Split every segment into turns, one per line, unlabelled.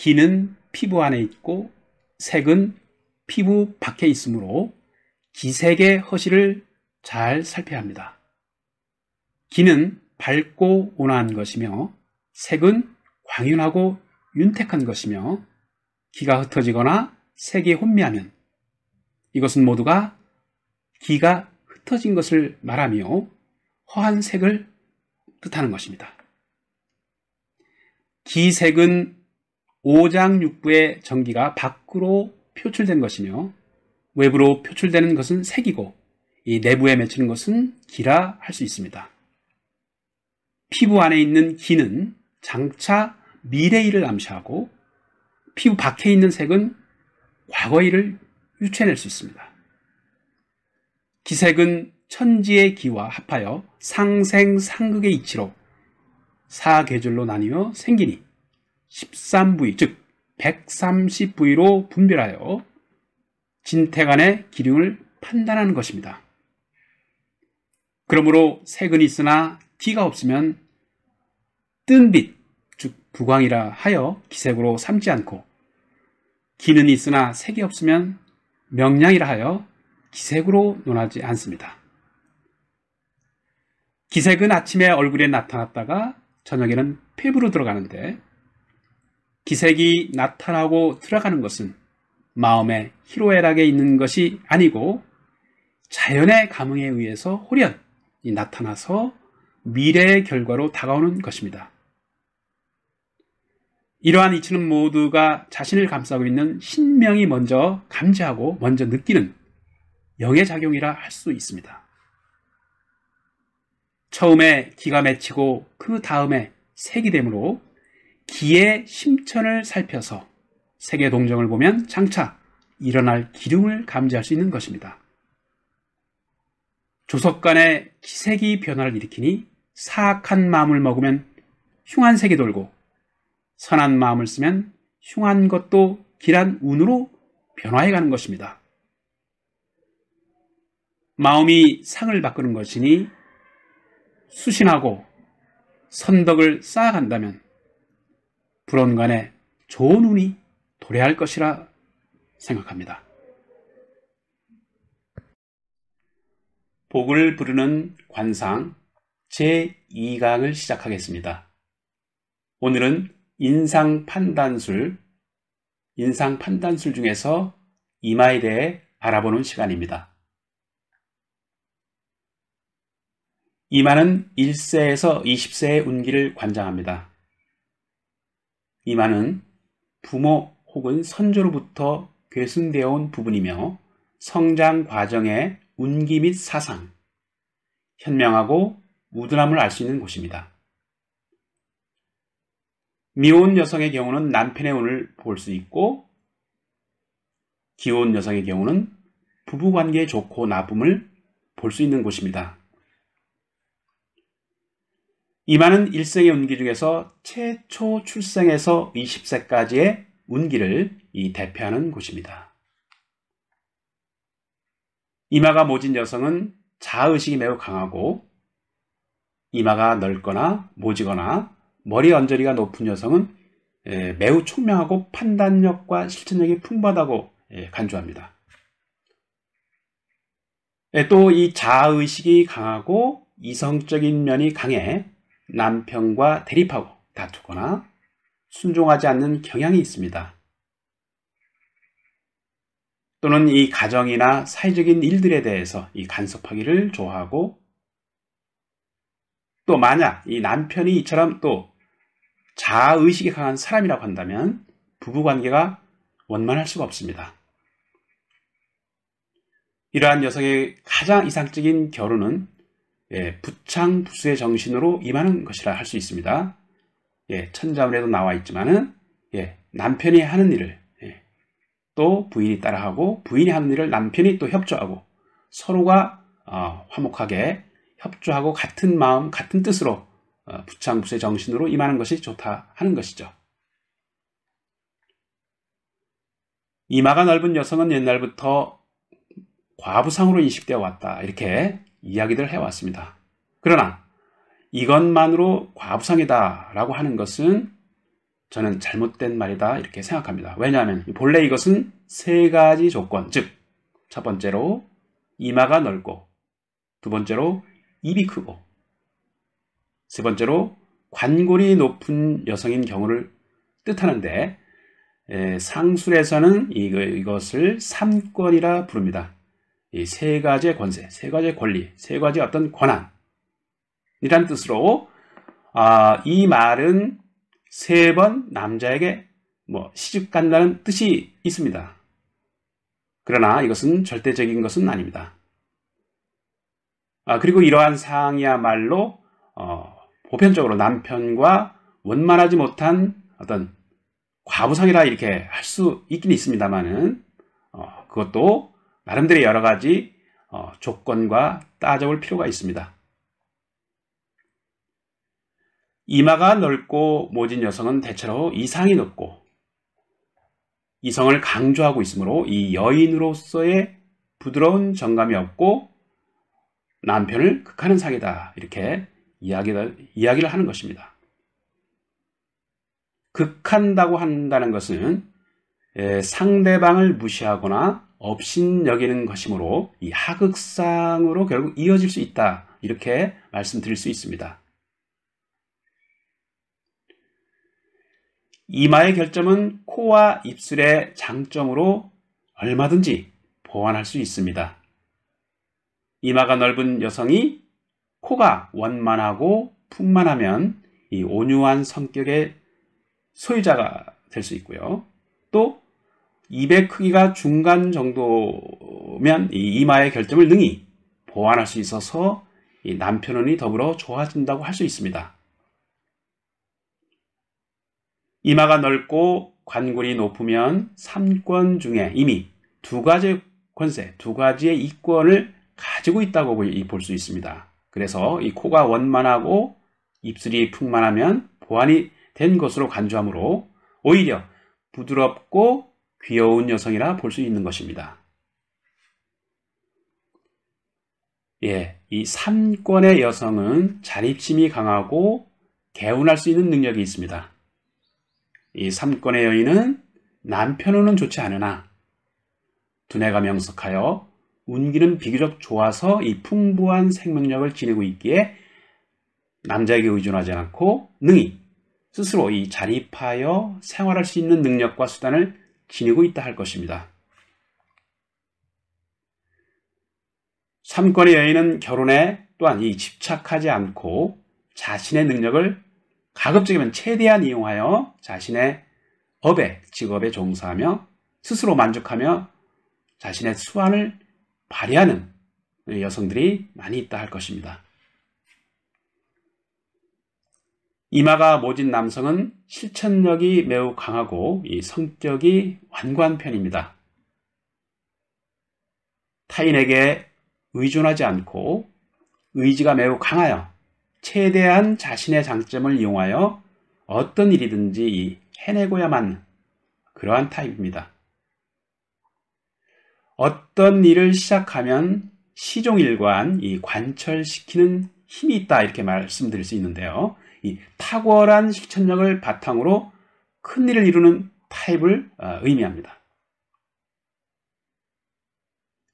기는 피부 안에 있고 색은 피부 밖에 있으므로 기색의 허시를 잘 살펴야 합니다. 기는 밝고 온화한 것이며 색은 광윤하고 윤택한 것이며 기가 흩어지거나 색이 혼미하면 이것은 모두가 기가 흩어진 것을 말하며 허한 색을 뜻하는 것입니다. 기색은 오장육부의 전기가 밖으로 표출된 것이며 외부로 표출되는 것은 색이고 이 내부에 맺히는 것은 기라 할 수 있습니다. 피부 안에 있는 기는 장차 미래의 일을 암시하고 피부 밖에 있는 색은 과거의 일을 유추해낼 수 있습니다. 기색은 천지의 기와 합하여 상생상극의 이치로 사계절로 나뉘어 생기니 13부위 즉 130부위로 분별하여 진태간의 기륭을 판단하는 것입니다. 그러므로 색은 있으나 기가 없으면 뜬 빛, 즉 부광이라 하여 기색으로 삼지 않고 기는 있으나 색이 없으면 명량이라 하여 기색으로 논하지 않습니다. 기색은 아침에 얼굴에 나타났다가 저녁에는 폐부로 들어가는데 기색이 나타나고 들어가는 것은 마음의 희로애락에 있는 것이 아니고 자연의 감흥에 의해서 호련히 나타나서 미래의 결과로 다가오는 것입니다. 이러한 이치는 모두가 자신을 감싸고 있는 신명이 먼저 감지하고 먼저 느끼는 영의 작용이라 할 수 있습니다. 처음에 기가 맺히고 그 다음에 색이 되므로 기의 심천을 살펴서 색의 동정을 보면 장차 일어날 기륭을 감지할 수 있는 것입니다. 조석간에 기색이 변화를 일으키니 사악한 마음을 먹으면 흉한 색이 돌고 선한 마음을 쓰면 흉한 것도 길한 운으로 변화해가는 것입니다. 마음이 상을 바꾸는 것이니 수신하고 선덕을 쌓아간다면 불언간에 좋은 운이 도래할 것이라 생각합니다. 복을 부르는 관상 제2강을 시작하겠습니다. 오늘은 인상판단술 중에서 이마에 대해 알아보는 시간입니다. 이마는 1세에서 20세의 운기를 관장합니다. 이마는 부모 혹은 선조로부터 궤순되어 온 부분이며 성장 과정의 운기 및 사상, 현명하고 우둔함을 알 수 있는 곳입니다. 미혼 여성의 경우는 남편의 운을 볼 수 있고 기혼 여성의 경우는 부부관계에 좋고 나쁨을 볼 수 있는 곳입니다. 이마는 일생의 운기 중에서 최초 출생에서 20세까지의 운기를 대표하는 곳입니다. 이마가 모진 여성은 자아의식이 매우 강하고 이마가 넓거나 모지거나 머리 언저리가 높은 여성은 매우 총명하고 판단력과 실천력이 풍부하다고 간주합니다. 또 이 자아의식이 강하고 이성적인 면이 강해 남편과 대립하고 다투거나 순종하지 않는 경향이 있습니다. 또는 이 가정이나 사회적인 일들에 대해서 간섭하기를 좋아하고 또 만약 이 남편이 이처럼 또 자아의식이 강한 사람이라고 한다면 부부관계가 원만할 수가 없습니다. 이러한 여성의 가장 이상적인 결혼은 부창부수의 정신으로 임하는 것이라 할 수 있습니다. 천자문에도 나와 있지만은 남편이 하는 일을 또 부인이 따라하고 부인이 하는 일을 남편이 또 협조하고 서로가 화목하게 협조하고 같은 마음 같은 뜻으로 부창부수의 정신으로 임하는 것이 좋다 하는 것이죠. 이마가 넓은 여성은 옛날부터 과부상으로 인식되어 왔다 이렇게 이야기들 해왔습니다. 그러나 이것만으로 과부상이다 라고 하는 것은 저는 잘못된 말이다 이렇게 생각합니다. 왜냐하면 본래 이것은 세 가지 조건, 즉 첫 번째로 이마가 넓고, 두 번째로 입이 크고, 세 번째로 관골이 높은 여성인 경우를 뜻하는데, 상술에서는 이것을 삼권이라 부릅니다. 이 세 가지의 권세, 세 가지의 권리, 세 가지의 어떤 권한이란 뜻으로 이 말은 세 번 남자에게 시집 간다는 뜻이 있습니다. 그러나 이것은 절대적인 것은 아닙니다. 그리고 이러한 사항이야말로 보편적으로 남편과 원만하지 못한 어떤 과부상이라 이렇게 할 수 있긴 있습니다만은 그것도 나름대로 여러 가지 조건과 따져볼 필요가 있습니다. 이마가 넓고 모진 여성은 대체로 이상이 높고 이성을 강조하고 있으므로 이 여인으로서의 부드러운 정감이 없고 남편을 극하는 상이다 이렇게 이야기를 하는 것입니다. 극한다고 한다는 것은 상대방을 무시하거나 업신여기는 것이므로 이 하극상으로 결국 이어질 수 있다 이렇게 말씀드릴 수 있습니다. 이마의 결점은 코와 입술의 장점으로 얼마든지 보완할 수 있습니다. 이마가 넓은 여성이 코가 원만하고 풍만하면 이 온유한 성격의 소유자가 될 수 있고요. 또 입의 크기가 중간 정도면 이 이마의 결점을 능히 보완할 수 있어서 이 남편운이 더불어 좋아진다고 할 수 있습니다. 이마가 넓고 관골이 높으면 삼권 중에 이미 두 가지의 권세, 두 가지의 이권을 가지고 있다고 볼 수 있습니다. 그래서 이 코가 원만하고 입술이 풍만하면 보완이 된 것으로 간주하므로 오히려 부드럽고 귀여운 여성이라 볼 수 있는 것입니다. 이 삼권의 여성은 자립심이 강하고 개운할 수 있는 능력이 있습니다. 이 삼권의 여인은 남편운은 좋지 않으나 두뇌가 명석하여 운기는 비교적 좋아서 이 풍부한 생명력을 지니고 있기에 남자에게 의존하지 않고 능히 스스로 이 자립하여 생활할 수 있는 능력과 수단을 지니고 있다 할 것입니다. 삼권의 여인은 결혼에 또한 이 집착하지 않고 자신의 능력을 가급적이면 최대한 이용하여 자신의 직업에 종사하며 스스로 만족하며 자신의 수완을 발휘하는 여성들이 많이 있다 할 것입니다. 이마가 모진 남성은 실천력이 매우 강하고 이 성격이 완고한 편입니다. 타인에게 의존하지 않고 의지가 매우 강하여 최대한 자신의 장점을 이용하여 어떤 일이든지 해내고야만 그러한 타입입니다. 어떤 일을 시작하면 시종일관 관철시키는 힘이 있다 이렇게 말씀드릴 수 있는데요. 이 탁월한 실천력을 바탕으로 큰 일을 이루는 타입을 의미합니다.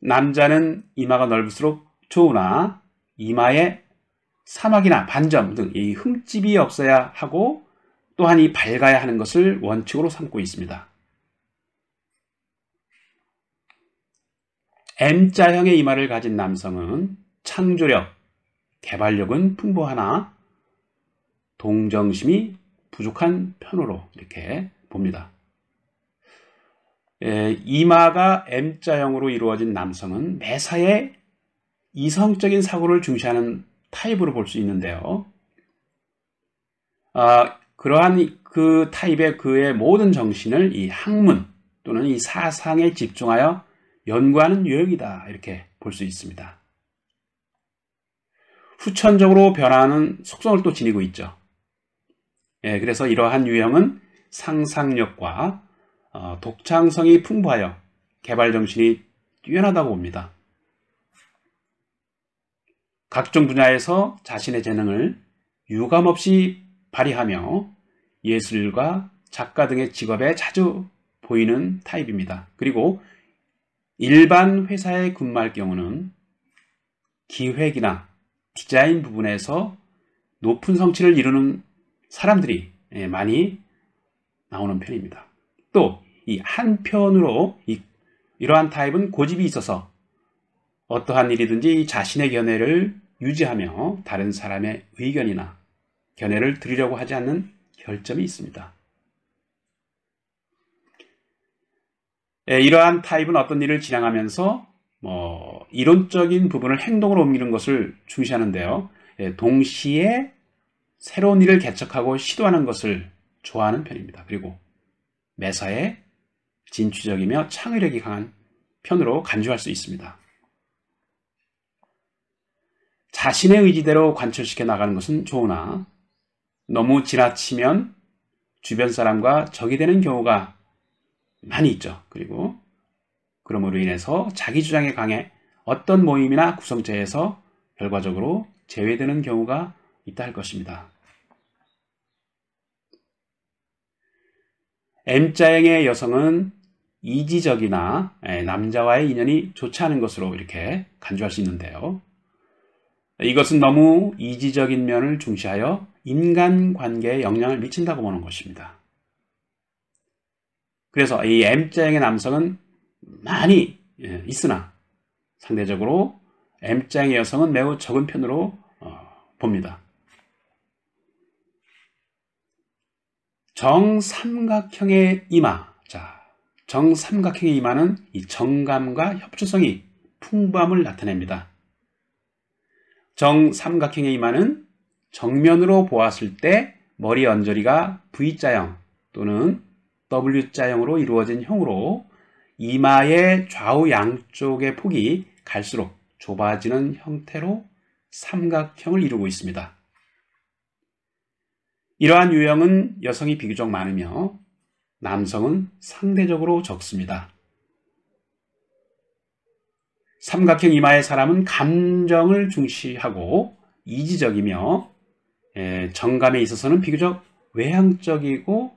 남자는 이마가 넓을수록 좋으나 이마에 사막이나 반점 등 이 흠집이 없어야 하고 또한 이 밝아야 하는 것을 원칙으로 삼고 있습니다. M자형의 이마를 가진 남성은 창조력, 개발력은 풍부하나 동정심이 부족한 편으로 이렇게 봅니다. 이마가 M자형으로 이루어진 남성은 매사에 이성적인 사고를 중시하는 타입으로 볼 수 있는데요. 그러한 그 타입의 그의 모든 정신을 이 학문 또는 이 사상에 집중하여 연구하는 유형이다 이렇게 볼 수 있습니다. 후천적으로 변화하는 속성을 또 지니고 있죠. 그래서 이러한 유형은 상상력과 독창성이 풍부하여 개발정신이 뛰어나다고 봅니다. 각종 분야에서 자신의 재능을 유감없이 발휘하며 예술과 작가 등의 직업에 자주 보이는 타입입니다. 그리고 일반 회사에 근무할 경우는 기획이나 디자인 부분에서 높은 성취를 이루는 사람들이 많이 나오는 편입니다. 또 이 한편으로 이러한 타입은 고집이 있어서 어떠한 일이든지 자신의 견해를 유지하며 다른 사람의 의견이나 견해를 들으려고 하지 않는 결점이 있습니다. 이러한 타입은 어떤 일을 진행하면서 이론적인 부분을 행동으로 옮기는 것을 중시하는데요. 동시에 새로운 일을 개척하고 시도하는 것을 좋아하는 편입니다. 그리고 매사에 진취적이며 창의력이 강한 편으로 간주할 수 있습니다. 자신의 의지대로 관철시켜 나가는 것은 좋으나 너무 지나치면 주변 사람과 적이 되는 경우가 많이 있죠. 그리고 그러므로 인해서 자기 주장에 강해 어떤 모임이나 구성체에서 결과적으로 제외되는 경우가 있다 할 것입니다. M자형의 여성은 이지적이나 남자와의 인연이 좋지 않은 것으로 이렇게 간주할 수 있는데요. 이것은 너무 이지적인 면을 중시하여 인간관계에 영향을 미친다고 보는 것입니다. 그래서 이 M자형의 남성은 많이 있으나 상대적으로 M자형의 여성은 매우 적은 편으로 봅니다. 정삼각형의 이마. 자, 정삼각형의 이마는 이 정감과 협조성이 풍부함을 나타냅니다. 정삼각형의 이마는 정면으로 보았을 때 머리 언저리가 V자형 또는 W자형으로 이루어진 형으로 이마의 좌우 양쪽의 폭이 갈수록 좁아지는 형태로 삼각형을 이루고 있습니다. 이러한 유형은 여성이 비교적 많으며 남성은 상대적으로 적습니다. 삼각형 이마의 사람은 감정을 중시하고 이지적이며 정감에 있어서는 비교적 외향적이고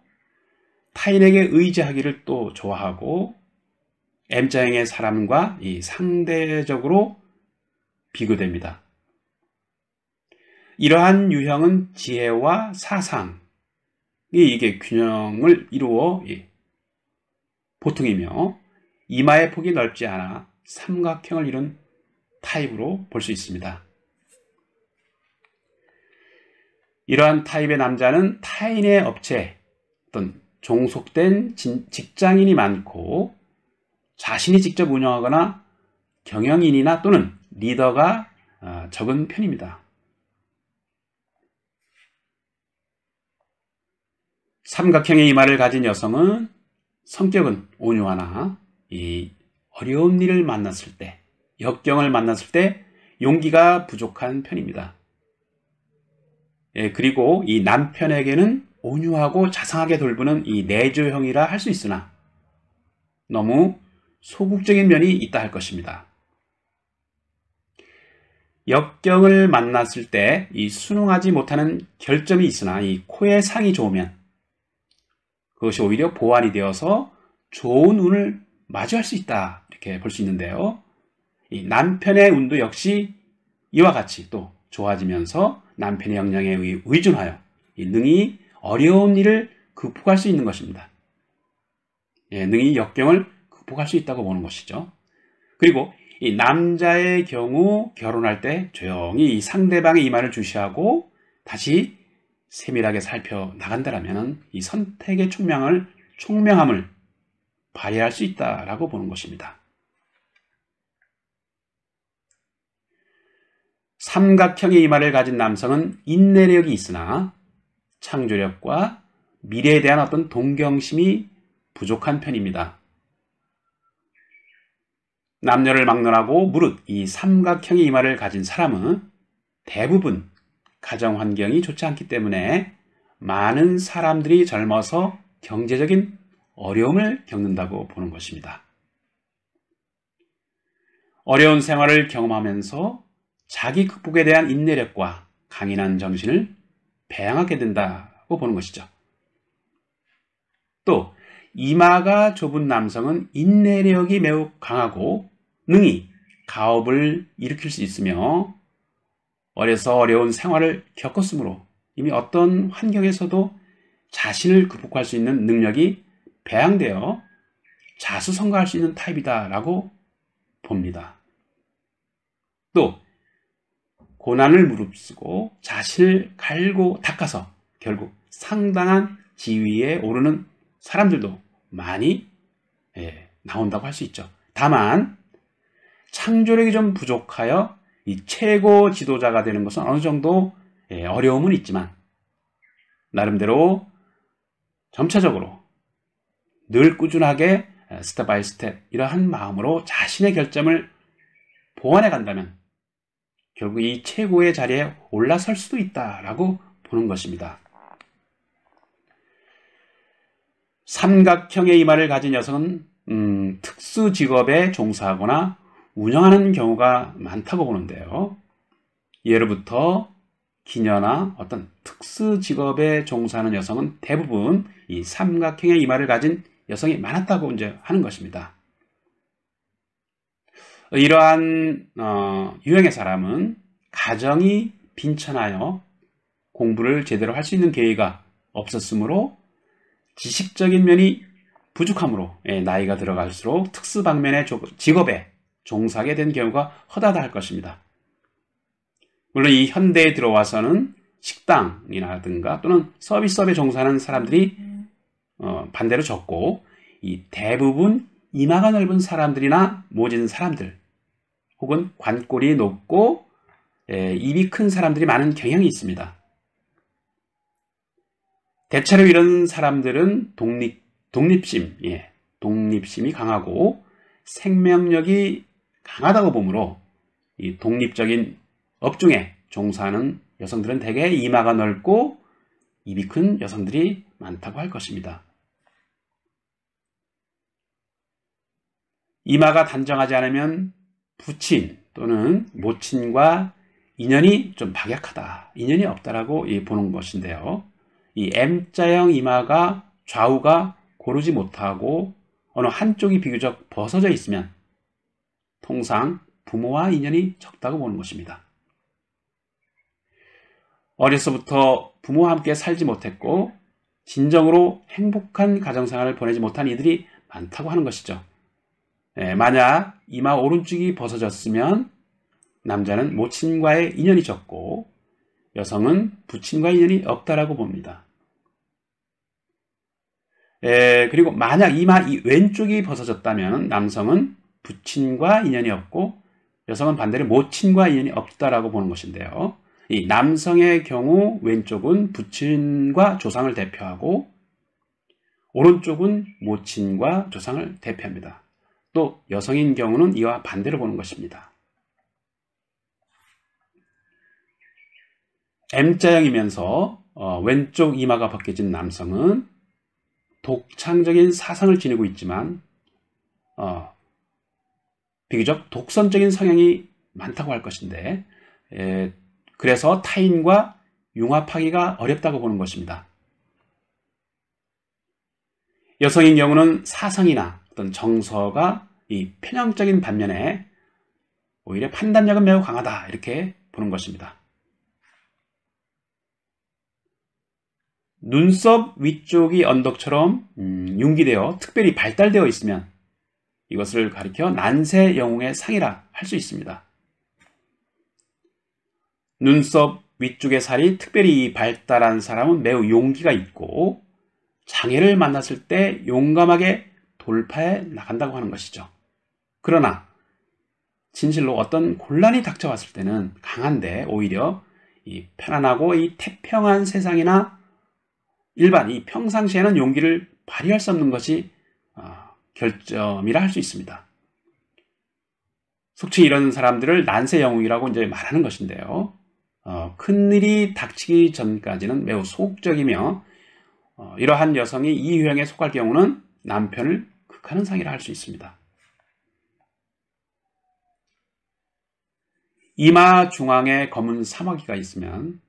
타인에게 의지하기를 또 좋아하고 M자형의 사람과 상대적으로 비교됩니다. 이러한 유형은 지혜와 사상이 이게 균형을 이루어 보통이며 이마의 폭이 넓지 않아 삼각형을 이룬 타입으로 볼 수 있습니다. 이러한 타입의 남자는 타인의 업체에 어떤 종속된 직장인이 많고 자신이 직접 운영하거나 경영인이나 또는 리더가 적은 편입니다. 삼각형의 이마를 가진 여성은 성격은 온유하나 이 어려운 일을 만났을 때, 역경을 만났을 때 용기가 부족한 편입니다. 그리고 이 남편에게는 온유하고 자상하게 돌보는 이 내조형이라 할 수 있으나 너무 소극적인 면이 있다 할 것입니다. 역경을 만났을 때 이 순응하지 못하는 결점이 있으나 이 코의 상이 좋으면 그것이 오히려 보완이 되어서 좋은 운을 마주할 수 있다 이렇게 볼 수 있는데요. 이 남편의 운도 역시 이와 같이 또 좋아지면서 남편의 역량에 의존하여 능히 어려운 일을 극복할 수 있는 것입니다. 능히 역경을 극복할 수 있다고 보는 것이죠. 그리고 이 남자의 경우 결혼할 때 조용히 이 상대방의 이마를 주시하고 다시 세밀하게 살펴나간다면 이 선택의 총명함을 발휘할 수 있다라고 보는 것입니다. 삼각형의 이마를 가진 남성은 인내력이 있으나 창조력과 미래에 대한 어떤 동경심이 부족한 편입니다. 남녀를 막론하고 무릇 이 삼각형의 이마를 가진 사람은 대부분 가정 환경이 좋지 않기 때문에 많은 사람들이 젊어서 경제적인 어려움을 겪는다고 보는 것입니다. 어려운 생활을 경험하면서 자기 극복에 대한 인내력과 강인한 정신을 배양하게 된다고 보는 것이죠. 또 이마가 좁은 남성은 인내력이 매우 강하고 능히 가업을 일으킬 수 있으며 어려서 어려운 생활을 겪었으므로 이미 어떤 환경에서도 자신을 극복할 수 있는 능력이 배양되어 자수성가할 수 있는 타입이다라고 봅니다. 또 고난을 무릅쓰고 자신을 갈고 닦아서 결국 상당한 지위에 오르는 사람들도 많이 나온다고 할 수 있죠. 다만 창조력이 좀 부족하여 이 최고 지도자가 되는 것은 어느 정도 어려움은 있지만 나름대로 점차적으로 늘 꾸준하게 스텝 바이 스텝 이러한 마음으로 자신의 결점을 보완해 간다면 결국 이 최고의 자리에 올라설 수도 있다라고 보는 것입니다. 삼각형의 이마를 가진 여성은 특수 직업에 종사하거나 운영하는 경우가 많다고 보는데요. 예로부터 기녀나 어떤 특수 직업에 종사하는 여성은 대부분 이 삼각형의 이마를 가진 여성이 많았다고 이제 하는 것입니다. 이러한 유형의 사람은 가정이 빈천하여 공부를 제대로 할 수 있는 기회가 없었으므로 지식적인 면이 부족함으로 나이가 들어갈수록 특수 방면의 직업에 종사하게 된 경우가 허다할 것입니다. 물론 이 현대에 들어와서는 식당이라든가 또는 서비스업에 종사하는 사람들이 반대로 적고 이 대부분 이마가 넓은 사람들이나 모진 사람들 혹은 관골이 높고 입이 큰 사람들이 많은 경향이 있습니다. 대체로 이런 사람들은 독립심이 강하고 생명력이 강하다고 보므로 이 독립적인 업종에 종사하는 여성들은 대개 이마가 넓고 입이 큰 여성들이 많다고 할 것입니다. 이마가 단정하지 않으면 부친 또는 모친과 인연이 좀 박약하다, 인연이 없다라고 보는 것인데요. 이 M자형 이마가 좌우가 고르지 못하고 어느 한쪽이 비교적 벗어져 있으면 통상 부모와 인연이 적다고 보는 것입니다. 어려서부터 부모와 함께 살지 못했고 진정으로 행복한 가정생활을 보내지 못한 이들이 많다고 하는 것이죠. 만약 이마 오른쪽이 벗어졌으면 남자는 모친과의 인연이 적고 여성은 부친과의 인연이 없다라고 봅니다. 그리고 만약 이마 왼쪽이 벗어졌다면 남성은 부친과 인연이 없고 여성은 반대로 모친과 인연이 없다라고 보는 것인데요. 이 남성의 경우 왼쪽은 부친과 조상을 대표하고 오른쪽은 모친과 조상을 대표합니다. 또 여성인 경우는 이와 반대로 보는 것입니다. M자형이면서 왼쪽 이마가 벗겨진 남성은 독창적인 사상을 지니고 있지만 비교적 독선적인 성향이 많다고 할 것인데 그래서 타인과 융합하기가 어렵다고 보는 것입니다. 여성인 경우는 사상이나 어떤 정서가 이 편향적인 반면에 오히려 판단력은 매우 강하다 이렇게 보는 것입니다. 눈썹 위쪽이 언덕처럼 융기되어 특별히 발달되어 있으면 이것을 가리켜 난세 영웅의 상이라 할 수 있습니다. 눈썹 위쪽의 살이 특별히 발달한 사람은 매우 용기가 있고 장애를 만났을 때 용감하게 돌파해 나간다고 하는 것이죠. 그러나 진실로 어떤 곤란이 닥쳐왔을 때는 강한데 오히려 이 편안하고 이 태평한 세상이나 일반 이 평상시에는 용기를 발휘할 수 없는 것이 결점이라 할 수 있습니다. 속칭 이런 사람들을 난세 영웅이라고 이제 말하는 것인데요. 큰일이 닥치기 전까지는 매우 소극적이며 이러한 여성이 이 유형에 속할 경우는 남편을 극하는 상이라 할 수 있습니다. 이마 중앙에 검은 사마귀가 있으면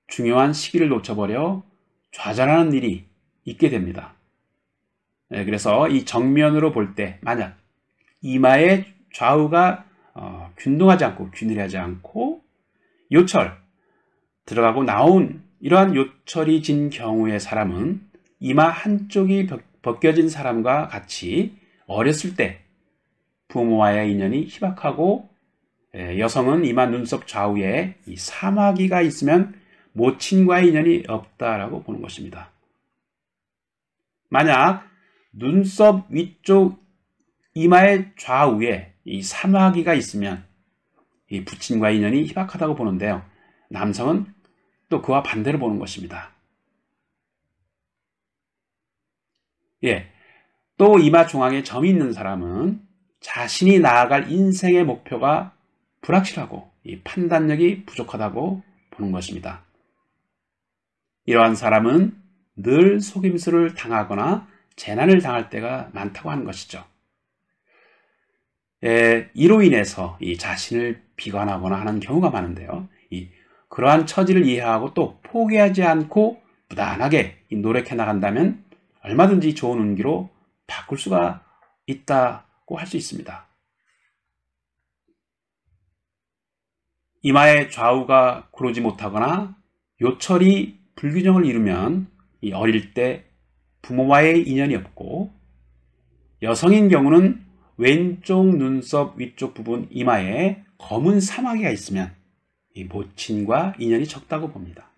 중요한 시기를 놓쳐버려 좌절하는 일이 있게 됩니다. 그래서 이 정면으로 볼 때 만약 이마의 좌우가 균등하지 않고 균일하지 않고 요철 들어가고 나온 이러한 요철이 진 경우의 사람은 이마 한쪽이 벗겨진 사람과 같이 어렸을 때 부모와의 인연이 희박하고 여성은 이마 눈썹 좌우에 이 사마귀가 있으면 모친과의 인연이 없다라고 보는 것입니다. 만약 눈썹 위쪽 이마의 좌우에 이 사마귀가 있으면 이 부친과의 인연이 희박하다고 보는데요. 남성은 또 그와 반대로 보는 것입니다. 또 이마 중앙에 점이 있는 사람은 자신이 나아갈 인생의 목표가 불확실하고 이 판단력이 부족하다고 보는 것입니다. 이러한 사람은 늘 속임수를 당하거나 재난을 당할 때가 많다고 하는 것이죠. 이로 인해서 이 자신을 비관하거나 하는 경우가 많은데요. 그러한 처지를 이해하고 또 포기하지 않고 무단하게 노력해 나간다면 얼마든지 좋은 운기로 바꿀 수가 있다고 할 수 있습니다. 이마의 좌우가 고르지 못하거나 요철이 불균형을 이루면 이 어릴 때 부모와의 인연이 없고, 여성인 경우는 왼쪽 눈썹 위쪽 부분 이마에 검은 사마귀가 있으면 이 모친과 인연이 적다고 봅니다.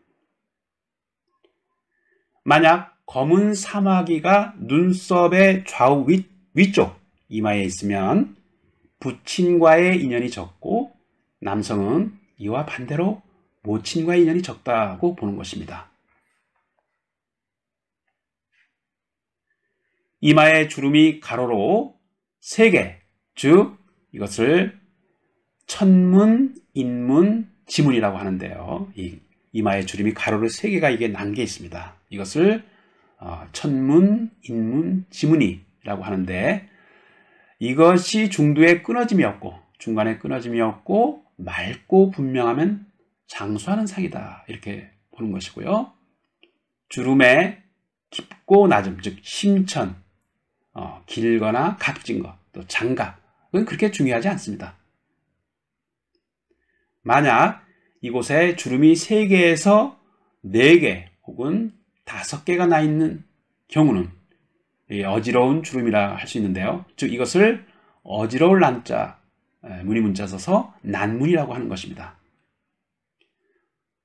만약 검은 사마귀가 눈썹의 좌우 위쪽 이마에 있으면 부친과의 인연이 적고, 남성은 이와 반대로 모친과의 인연이 적다고 보는 것입니다. 이마의 주름이 가로로 3개, 즉 이것을 천문, 인문, 지문이라고 하는데요. 이 이마의 주름이 가로로 3개가 이게 난 게 있습니다. 이것을 천문, 인문, 지문이라고 하는데, 이것이 중도에 끊어짐이 없고 중간에 끊어짐이 없고 맑고 분명하면 장수하는 상이다, 이렇게 보는 것이고요. 주름의 깊고 낮음, 즉 심천, 길거나 각진 것, 또 장각, 그건 그렇게 중요하지 않습니다. 만약 이곳에 주름이 3개에서 4개 혹은 5개가 나 있는 경우는 어지러운 주름이라 할 수 있는데요. 즉 이것을 어지러울 난자, 무늬문자 써서 난문이라고 하는 것입니다.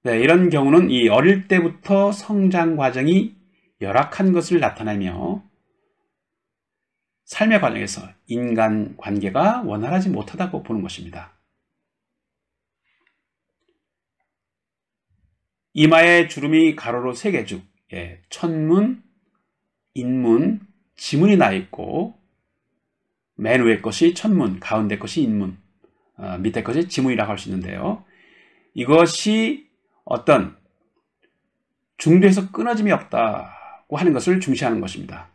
이런 경우는 이 어릴 때부터 성장 과정이 열악한 것을 나타내며 삶의 과정에서 인간 관계가 원활하지 못하다고 보는 것입니다. 이마의 주름이 가로로 3개, 즉 천문, 인문, 지문이 나 있고, 맨 위에 것이 천문, 가운데 것이 인문, 밑에 것이 지문이라고 할 수 있는데요. 이것이 어떤 중도에서 끊어짐이 없다고 하는 것을 중시하는 것입니다.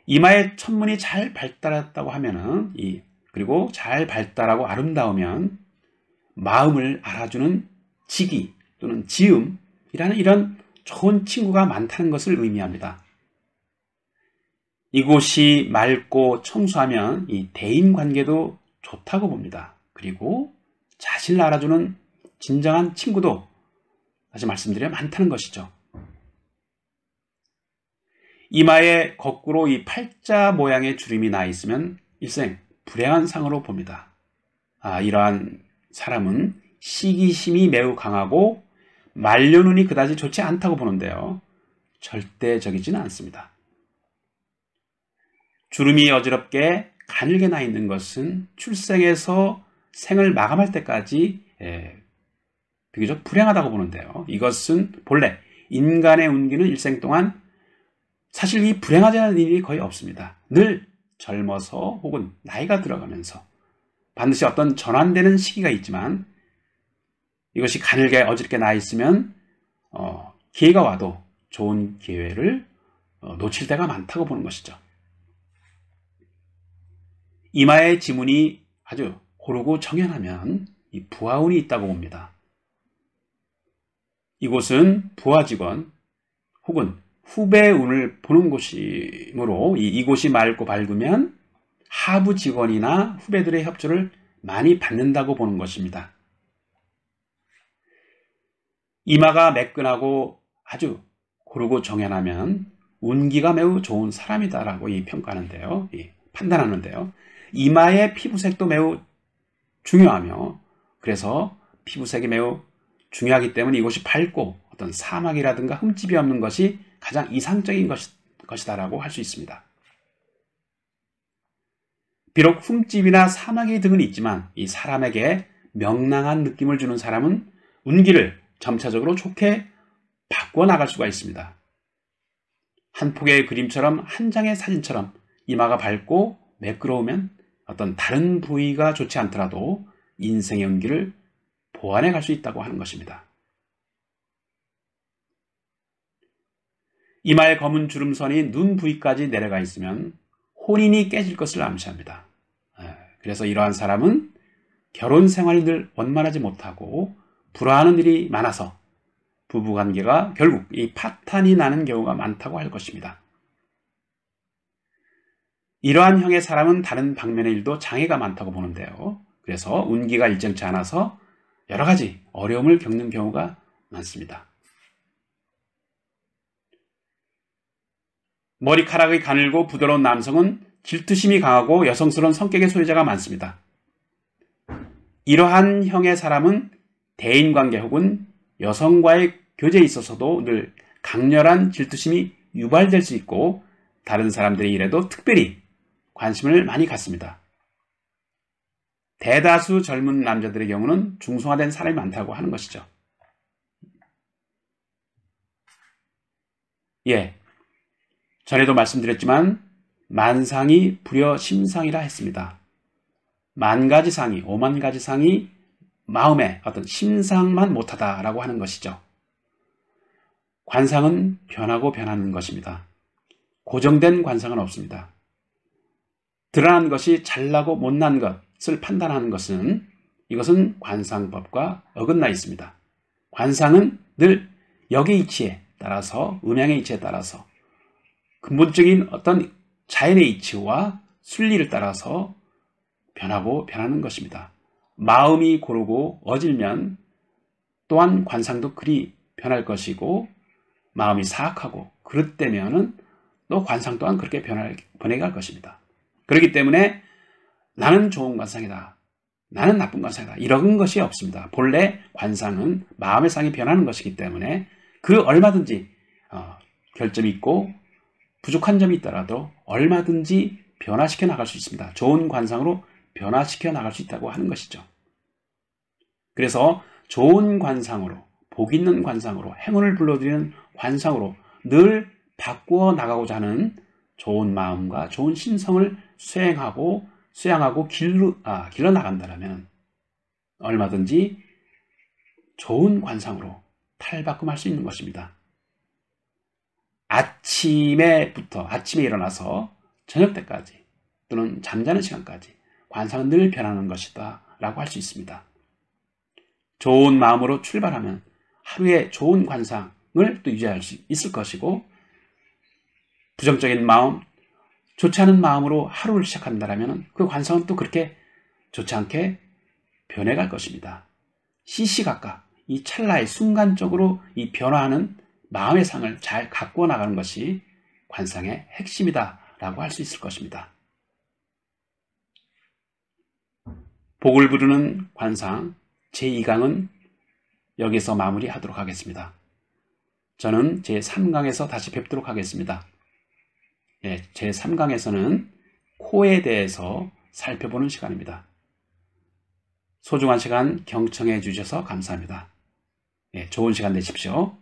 이마의 천문이 잘 발달했다고 하면은, 그리고 잘 발달하고 아름다우면 마음을 알아주는 지기 또는 지음이라는 이런 좋은 친구가 많다는 것을 의미합니다. 이곳이 맑고 청소하면 이 대인 관계도 좋다고 봅니다. 그리고 자신을 알아주는 진정한 친구도 다시 말씀드려 많다는 것이죠. 이마에 거꾸로 이 팔자 모양의 주름이 나 있으면 일생 불행한 상으로 봅니다. 이러한 사람은 시기심이 매우 강하고 말려눈이 그다지 좋지 않다고 보는데요. 절대적이지는 않습니다. 주름이 어지럽게 가늘게 나 있는 것은 출생에서 생을 마감할 때까지 비교적 불행하다고 보는데요. 이것은 본래 인간의 운기는 일생 동안 사실 이 불행하지 않은 일이 거의 없습니다. 늘 젊어서 혹은 나이가 들어가면서 반드시 어떤 전환되는 시기가 있지만, 이것이 가늘게 어지럽게 나 있으면 기회가 와도 좋은 기회를 놓칠 때가 많다고 보는 것이죠. 이마의 지문이 아주 고르고 정연하면 이 부하운이 있다고 봅니다. 이곳은 부하 직원 혹은 후배 운을 보는 곳이므로 이곳이 맑고 밝으면 하부 직원이나 후배들의 협조를 많이 받는다고 보는 것입니다. 이마가 매끈하고 아주 고르고 정연하면 운기가 매우 좋은 사람이다라고 평가하는데요. 판단하는데요. 이마의 피부색도 매우 중요하며 그래서 피부색이 매우 중요하기 때문에 이곳이 밝고 어떤 사막이라든가 흠집이 없는 것이 가장 이상적인 것이다라고 할 수 있습니다. 비록 흠집이나 사마귀 등은 있지만 이 사람에게 명랑한 느낌을 주는 사람은 운기를 점차적으로 좋게 바꿔 나갈 수가 있습니다. 한 폭의 그림처럼 한 장의 사진처럼 이마가 밝고 매끄러우면 어떤 다른 부위가 좋지 않더라도 인생의 운기를 보완해 갈 수 있다고 하는 것입니다. 이마에 검은 주름선이 눈 부위까지 내려가 있으면 혼인이 깨질 것을 암시합니다. 그래서 이러한 사람은 결혼 생활이 늘 원만하지 못하고 불화하는 일이 많아서 부부관계가 결국 이 파탄이 나는 경우가 많다고 할 것입니다. 이러한 형의 사람은 다른 방면의 일도 장애가 많다고 보는데요. 그래서 운기가 일정치 않아서 여러 가지 어려움을 겪는 경우가 많습니다. 머리카락이 가늘고 부드러운 남성은 질투심이 강하고 여성스러운 성격의 소유자가 많습니다. 이러한 형의 사람은 대인관계 혹은 여성과의 교제에 있어서도 늘 강렬한 질투심이 유발될 수 있고 다른 사람들의 일에도 특별히 관심을 많이 갖습니다. 대다수 젊은 남자들의 경우는 중성화된 사람이 많다고 하는 것이죠. 전에도 말씀드렸지만 만상이 불여심상이라 했습니다. 만 가지 상이, 5만 가지 상이 마음의 어떤 심상만 못하다라고 하는 것이죠. 관상은 변하고 변하는 것입니다. 고정된 관상은 없습니다. 드러난 것이 잘나고 못난 것을 판단하는 것은 이것은 관상법과 어긋나 있습니다. 관상은 늘 역의 이치에 따라서 음양의 이치에 따라서 근본적인 어떤 자연의 이치와 순리를 따라서 변하고 변하는 것입니다. 마음이 고르고 어질면 또한 관상도 그리 변할 것이고 마음이 사악하고 그릇되면은 또 관상 또한 그렇게 변해갈 것입니다. 그렇기 때문에 나는 좋은 관상이다. 나는 나쁜 관상이다. 이런 것이 없습니다. 본래 관상은 마음의 상이 변하는 것이기 때문에 그 얼마든지 결점이 있고 부족한 점이 있더라도 얼마든지 변화시켜 나갈 수 있습니다. 좋은 관상으로 변화시켜 나갈 수 있다고 하는 것이죠. 그래서 좋은 관상으로, 복 있는 관상으로, 행운을 불러들이는 관상으로 늘 바꾸어 나가고자 하는 좋은 마음과 좋은 심성을 수양하고 길러 나간다면 얼마든지 좋은 관상으로 탈바꿈할 수 있는 것입니다. 아침에 일어나서 저녁 때까지 또는 잠자는 시간까지 관상은 늘 변하는 것이다 라고 할 수 있습니다. 좋은 마음으로 출발하면 하루에 좋은 관상을 또 유지할 수 있을 것이고 부정적인 마음, 좋지 않은 마음으로 하루를 시작한다면 그 관상은 또 그렇게 좋지 않게 변해갈 것입니다. 시시각각 이 찰나의 순간적으로 이 변화하는 마음의 상을 잘 가꾸어 나가는 것이 관상의 핵심이다 라고 할 수 있을 것입니다. 복을 부르는 관상 제2강은 여기서 마무리하도록 하겠습니다. 저는 제3강에서 다시 뵙도록 하겠습니다. 제3강에서는 코에 대해서 살펴보는 시간입니다. 소중한 시간 경청해 주셔서 감사합니다. 좋은 시간 되십시오.